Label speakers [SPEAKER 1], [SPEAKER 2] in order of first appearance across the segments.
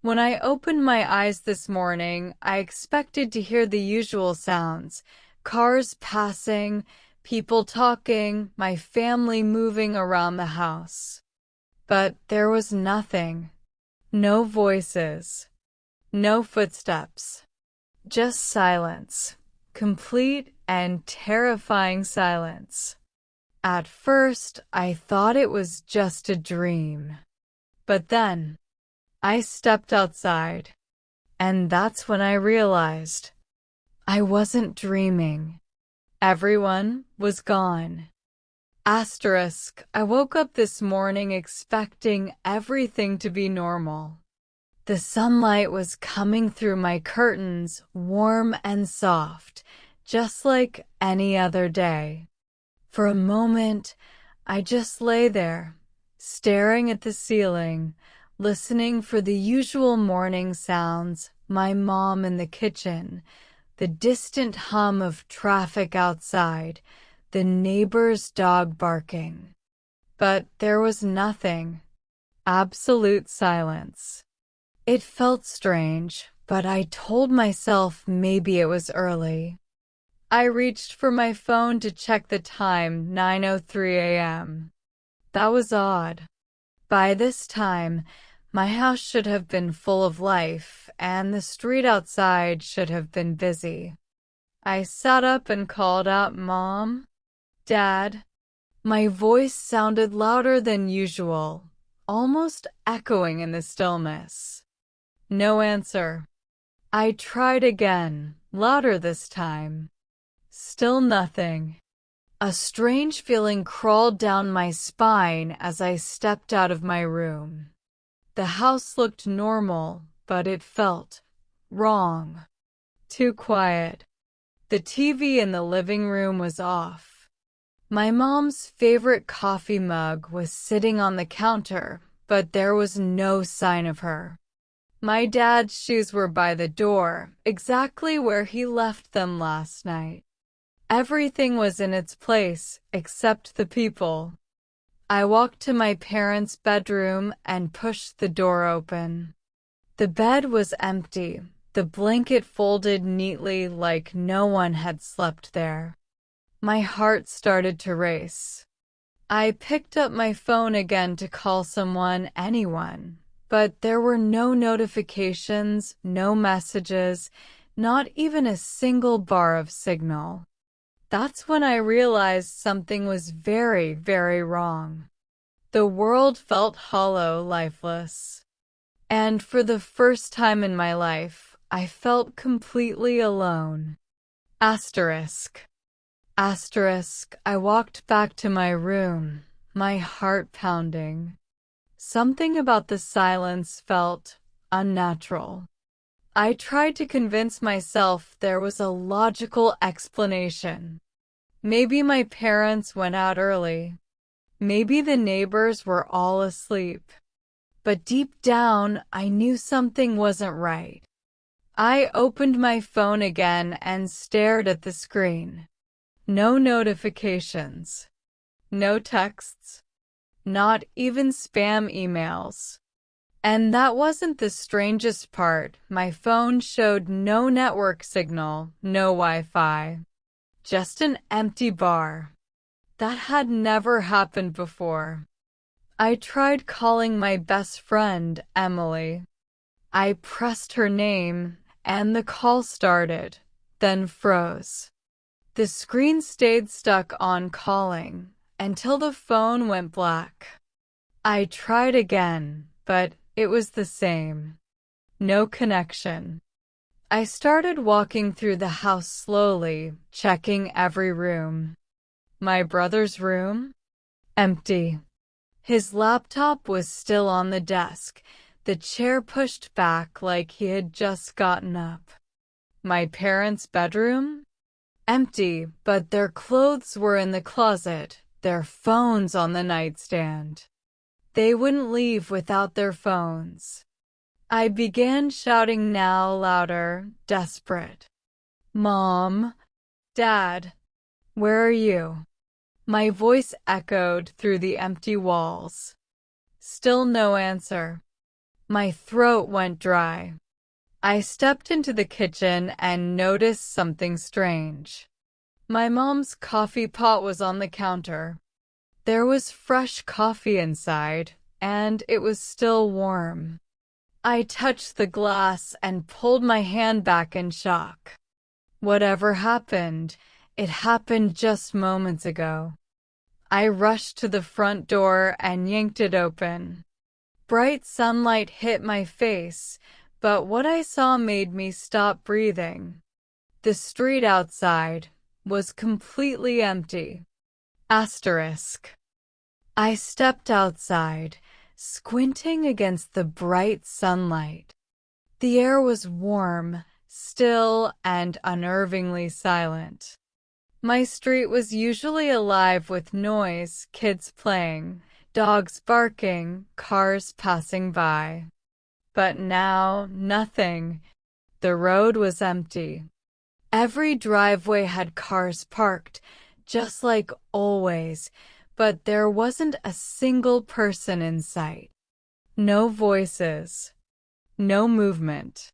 [SPEAKER 1] When I opened my eyes this morning, I expected to hear the usual sounds: cars passing, people talking, my family moving around the house. But there was nothing. No voices. No footsteps. Just silence. Complete and terrifying silence. At first, I thought it was just a dream. But then, I stepped outside, and that's when I realized I wasn't dreaming. Everyone was gone. Asterisk, I woke up this morning expecting everything to be normal. The sunlight was coming through my curtains, warm and soft, just like any other day. For a moment, I just lay there, staring at the ceiling, listening for the usual morning sounds: my mom in the kitchen, the distant hum of traffic outside, the neighbor's dog barking. But there was nothing. Absolute silence. It felt strange, but I told myself maybe it was early. I reached for my phone to check the time: 9:03 a.m. That was odd. By this time, my house should have been full of life, and the street outside should have been busy. I sat up and called out, "Mom? Dad?" My voice sounded louder than usual, almost echoing in the stillness. No answer. I tried again, louder this time. Still nothing. A strange feeling crawled down my spine as I stepped out of my room. The house looked normal, but it felt wrong. Too quiet. The TV in the living room was off. My mom's favorite coffee mug was sitting on the counter, but there was no sign of her. My dad's shoes were by the door, exactly where he left them last night. Everything was in its place, except the people. I walked to my parents' bedroom and pushed the door open. The bed was empty, the blanket folded neatly like no one had slept there. My heart started to race. I picked up my phone again to call someone, anyone. But there were no notifications, no messages, not even a single bar of signal. That's when I realized something was very, very wrong. The world felt hollow, lifeless. And for the first time in my life, I felt completely alone. Asterisk. Asterisk, I walked back to my room, my heart pounding. Something about the silence felt unnatural. I tried to convince myself there was a logical explanation. Maybe my parents went out early. Maybe the neighbors were all asleep. But deep down, I knew something wasn't right. I opened my phone again and stared at the screen. No notifications. No texts. Not even spam emails. And that wasn't the strangest part. My phone showed no network signal, no Wi-Fi. Just an empty bar. That had never happened before. I tried calling my best friend, Emily. I pressed her name, and the call started, then froze. The screen stayed stuck on calling until the phone went black. I tried again, but it was the same. No connection. I started walking through the house slowly, checking every room. My brother's room? Empty. His laptop was still on the desk, the chair pushed back like he had just gotten up. My parents' bedroom? Empty, but their clothes were in the closet, their phones on the nightstand. They wouldn't leave without their phones. I began shouting now louder, desperate. "Mom? Dad? Where are you?" My voice echoed through the empty walls. Still no answer. My throat went dry. I stepped into the kitchen and noticed something strange. My mom's coffee pot was on the counter. There was fresh coffee inside, and it was still warm. I touched the glass and pulled my hand back in shock. Whatever happened, it happened just moments ago. I rushed to the front door and yanked it open. Bright sunlight hit my face, but what I saw made me stop breathing. The street outside was completely empty. Asterisk. I stepped outside, squinting against the bright sunlight. The air was warm, still, and unnervingly silent. My street was usually alive with noise, kids playing, dogs barking, cars passing by. But now, nothing. The road was empty. Every driveway had cars parked, just like always, but there wasn't a single person in sight. No voices. No movement.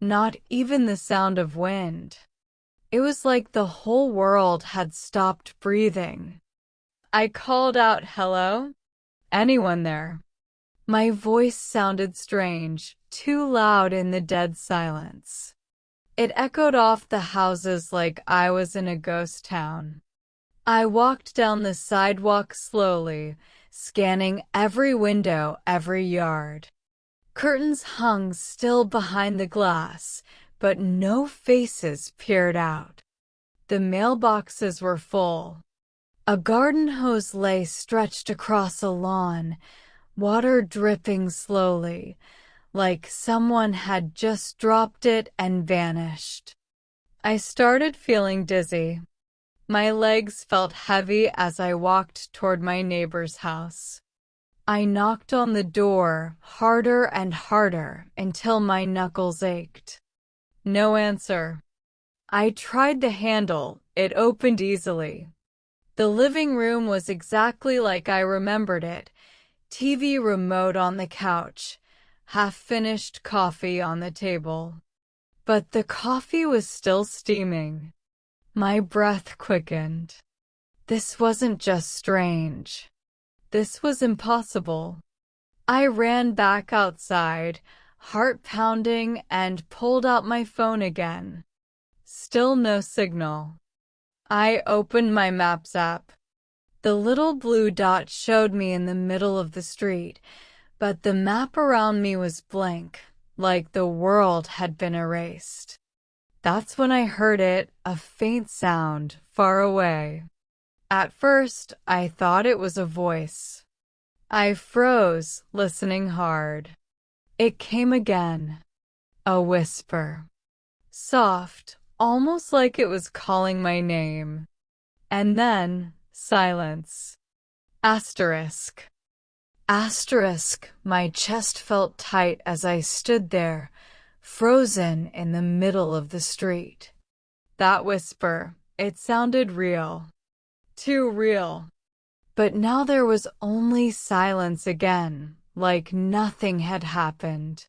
[SPEAKER 1] Not even the sound of wind. It was like the whole world had stopped breathing. I called out, "Hello? Anyone there?" My voice sounded strange, too loud in the dead silence. It echoed off the houses like I was in a ghost town. I walked down the sidewalk slowly, scanning every window, every yard. Curtains hung still behind the glass, but no faces peered out. The mailboxes were full. A garden hose lay stretched across a lawn, water dripping slowly, like someone had just dropped it and vanished. I started feeling dizzy. My legs felt heavy as I walked toward my neighbor's house. I knocked on the door harder and harder until my knuckles ached. No answer. I tried the handle. It opened easily. The living room was exactly like I remembered it. TV remote on the couch, half-finished coffee on the table. But the coffee was still steaming. My breath quickened. This wasn't just strange. This was impossible. I ran back outside, heart pounding, and pulled out my phone again. Still no signal. I opened my Maps app. The little blue dot showed me in the middle of the street, but the map around me was blank, like the world had been erased. That's when I heard it, a faint sound, far away. At first, I thought it was a voice. I froze, listening hard. It came again. A whisper. Soft, almost like it was calling my name. And then, silence. Asterisk. Asterisk. My chest felt tight as I stood there, frozen in the middle of the street. That whisper, it sounded real. Too real. But now there was only silence again, like nothing had happened.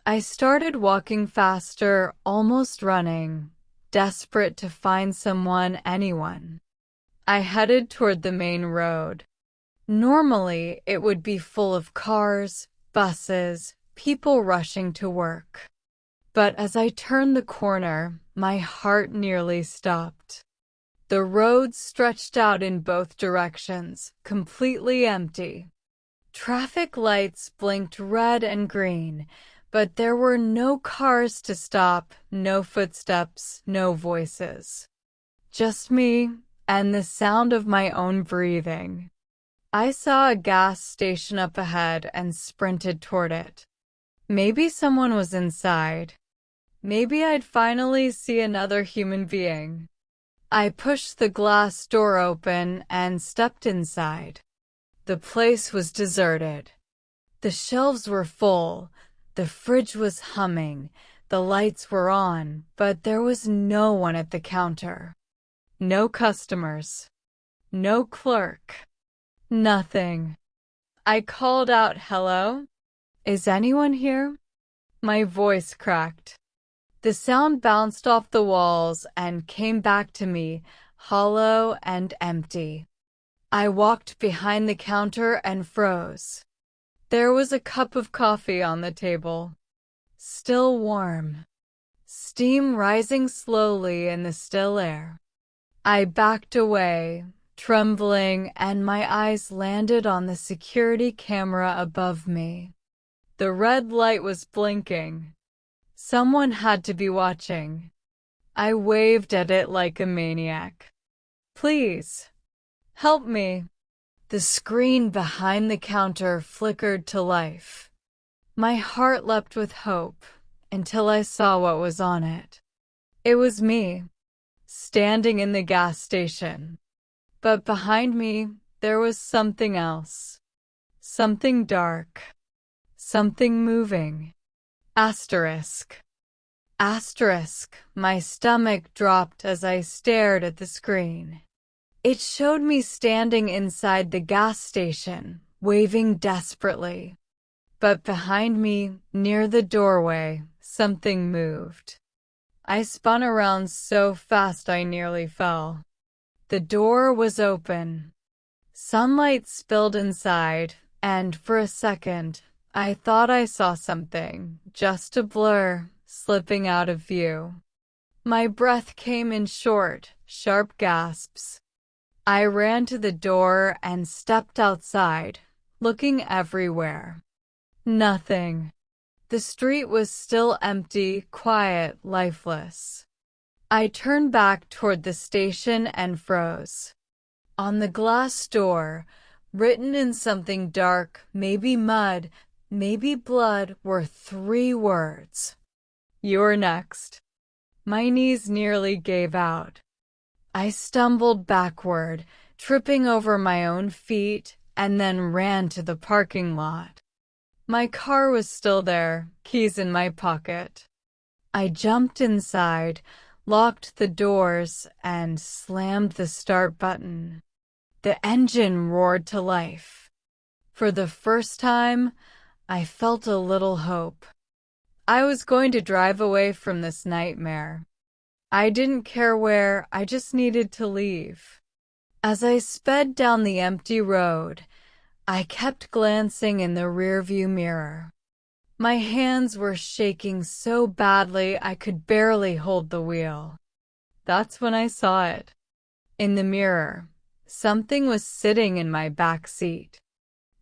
[SPEAKER 1] I started walking faster, almost running, desperate to find someone, anyone. I headed toward the main road. Normally, it would be full of cars, buses, people rushing to work. But as I turned the corner, my heart nearly stopped. The road stretched out in both directions, completely empty. Traffic lights blinked red and green, but there were no cars to stop, no footsteps, no voices. Just me and the sound of my own breathing. I saw a gas station up ahead and sprinted toward it. Maybe someone was inside. Maybe I'd finally see another human being. I pushed the glass door open and stepped inside. The place was deserted. The shelves were full, the fridge was humming, the lights were on, but there was no one at the counter. No customers. No clerk. Nothing. I called out, "Hello? Is anyone here? My voice cracked. The sound bounced off the walls and came back to me, hollow and empty. I walked behind the counter and froze. There was a cup of coffee on the table, still warm, steam rising slowly in the still air. I backed away, trembling, and my eyes landed on the security camera above me. The red light was blinking. Someone had to be watching. I waved at it like a maniac. Please, help me. The screen behind the counter flickered to life. My heart leapt with hope until I saw what was on it. It was me, standing in the gas station. But behind me, there was something else. Something dark. Something moving. Asterisk. Asterisk. My stomach dropped as I stared at the screen. It showed me standing inside the gas station, waving desperately. But behind me, near the doorway, something moved. I spun around so fast I nearly fell. The door was open. Sunlight spilled inside, and for a second, I thought I saw something, just a blur, slipping out of view. My breath came in short, sharp gasps. I ran to the door and stepped outside, looking everywhere. Nothing. The street was still empty, quiet, lifeless. I turned back toward the station and froze. On the glass door, written in something dark, maybe mud, maybe blood, were 3 words. You're next. My knees nearly gave out. I stumbled backward, tripping over my own feet, and then ran to the parking lot. My car was still there, keys in my pocket. I jumped inside, locked the doors, and slammed the start button. The engine roared to life. For the first time, I felt a little hope. I was going to drive away from this nightmare. I didn't care where, I just needed to leave. As I sped down the empty road, I kept glancing in the rearview mirror. My hands were shaking so badly I could barely hold the wheel. That's when I saw it. In the mirror, something was sitting in my back seat.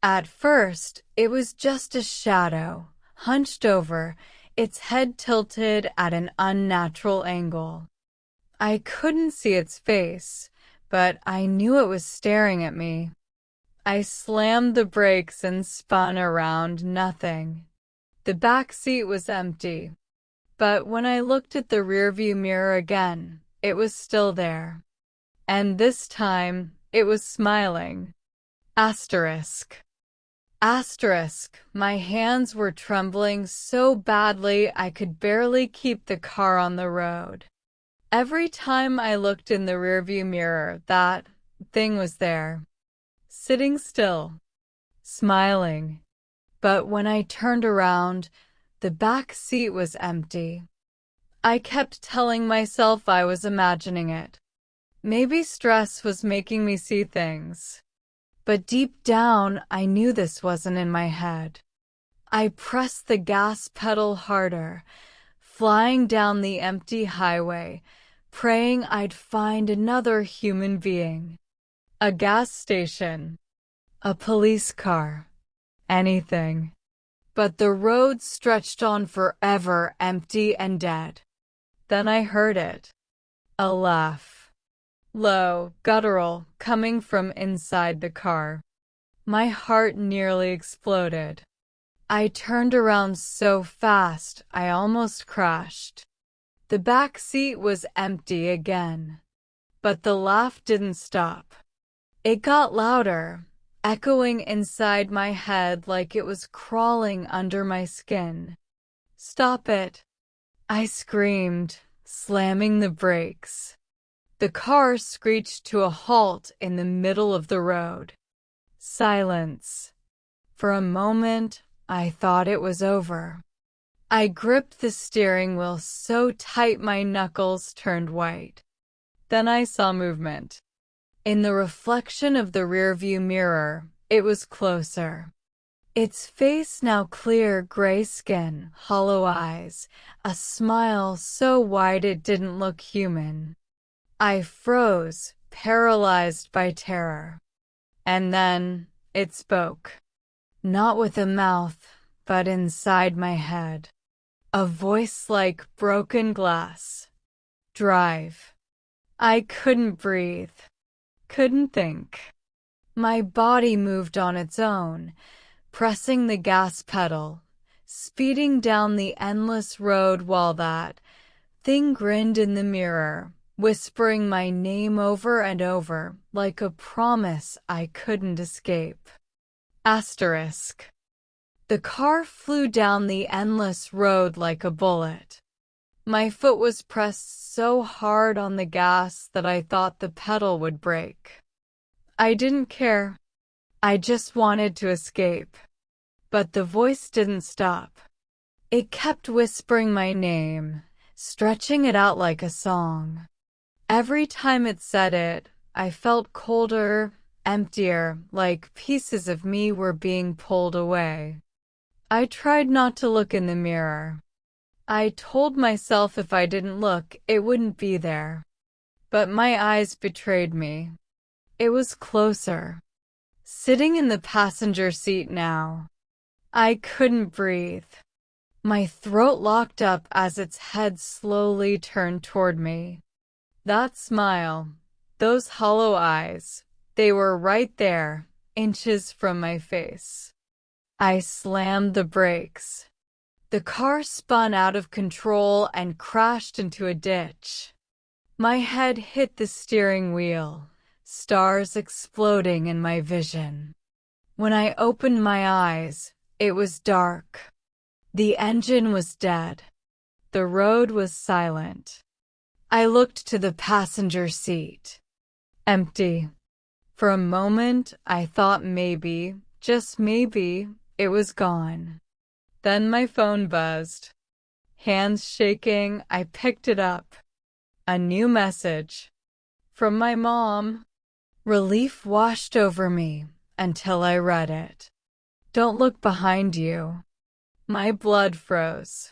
[SPEAKER 1] At first, it was just a shadow, hunched over, its head tilted at an unnatural angle. I couldn't see its face, but I knew it was staring at me. I slammed the brakes and spun around, nothing. The back seat was empty, but when I looked at the rearview mirror again, it was still there. And this time, it was smiling. Asterisk. Asterisk. My hands were trembling so badly I could barely keep the car on the road. Every time I looked in the rearview mirror, that thing was there, sitting still, smiling. But when I turned around, the back seat was empty. I kept telling myself I was imagining it. Maybe stress was making me see things. But deep down, I knew this wasn't in my head. I pressed the gas pedal harder, flying down the empty highway, praying I'd find another human being. A gas station. A police car. Anything. But the road stretched on forever, empty and dead. Then I heard it. A laugh. Low, guttural, coming from inside the car. My heart nearly exploded. I turned around so fast I almost crashed. The back seat was empty again. But the laugh didn't stop. It got louder, echoing inside my head like it was crawling under my skin. Stop it! I screamed, slamming the brakes. The car screeched to a halt in the middle of the road. Silence. For a moment, I thought it was over. I gripped the steering wheel so tight my knuckles turned white. Then I saw movement. In the reflection of the rearview mirror, it was closer. Its face now clear gray skin, hollow eyes, a smile so wide it didn't look human. I froze, paralyzed by terror. And then, it spoke. Not with a mouth, but inside my head. A voice like broken glass. Drive. I couldn't breathe. Couldn't think. My body moved on its own, pressing the gas pedal, speeding down the endless road while that thing grinned in the mirror, whispering my name over and over like a promise I couldn't escape. Asterisk. The car flew down the endless road like a bullet. My foot was pressed so hard on the gas that I thought the pedal would break. I didn't care. I just wanted to escape. But the voice didn't stop. It kept whispering my name, stretching it out like a song. Every time it said it, I felt colder, emptier, like pieces of me were being pulled away. I tried not to look in the mirror. I told myself if I didn't look, it wouldn't be there. But my eyes betrayed me. It was closer. Sitting in the passenger seat now. I couldn't breathe. My throat locked up as its head slowly turned toward me. That smile, those hollow eyes, they were right there, inches from my face. I slammed the brakes. The car spun out of control and crashed into a ditch. My head hit the steering wheel, stars exploding in my vision. When I opened my eyes, it was dark. The engine was dead. The road was silent. I looked to the passenger seat. Empty. For a moment, I thought maybe, just maybe, it was gone. Then my phone buzzed. Hands shaking, I picked it up. A new message. From my mom. Relief washed over me until I read it. Don't look behind you. My blood froze.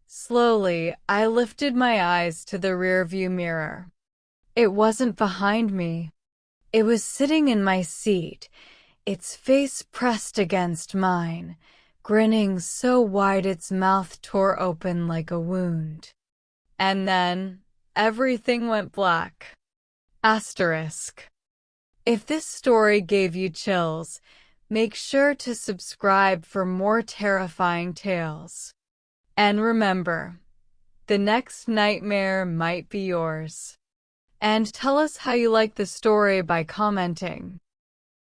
[SPEAKER 1] Slowly, I lifted my eyes to the rearview mirror. It wasn't behind me. It was sitting in my seat, its face pressed against mine, grinning so wide its mouth tore open like a wound. And then, everything went black. Asterisk. If this story gave you chills, make sure to subscribe for more terrifying tales. And remember, the next nightmare might be yours. And tell us how you like the story by commenting.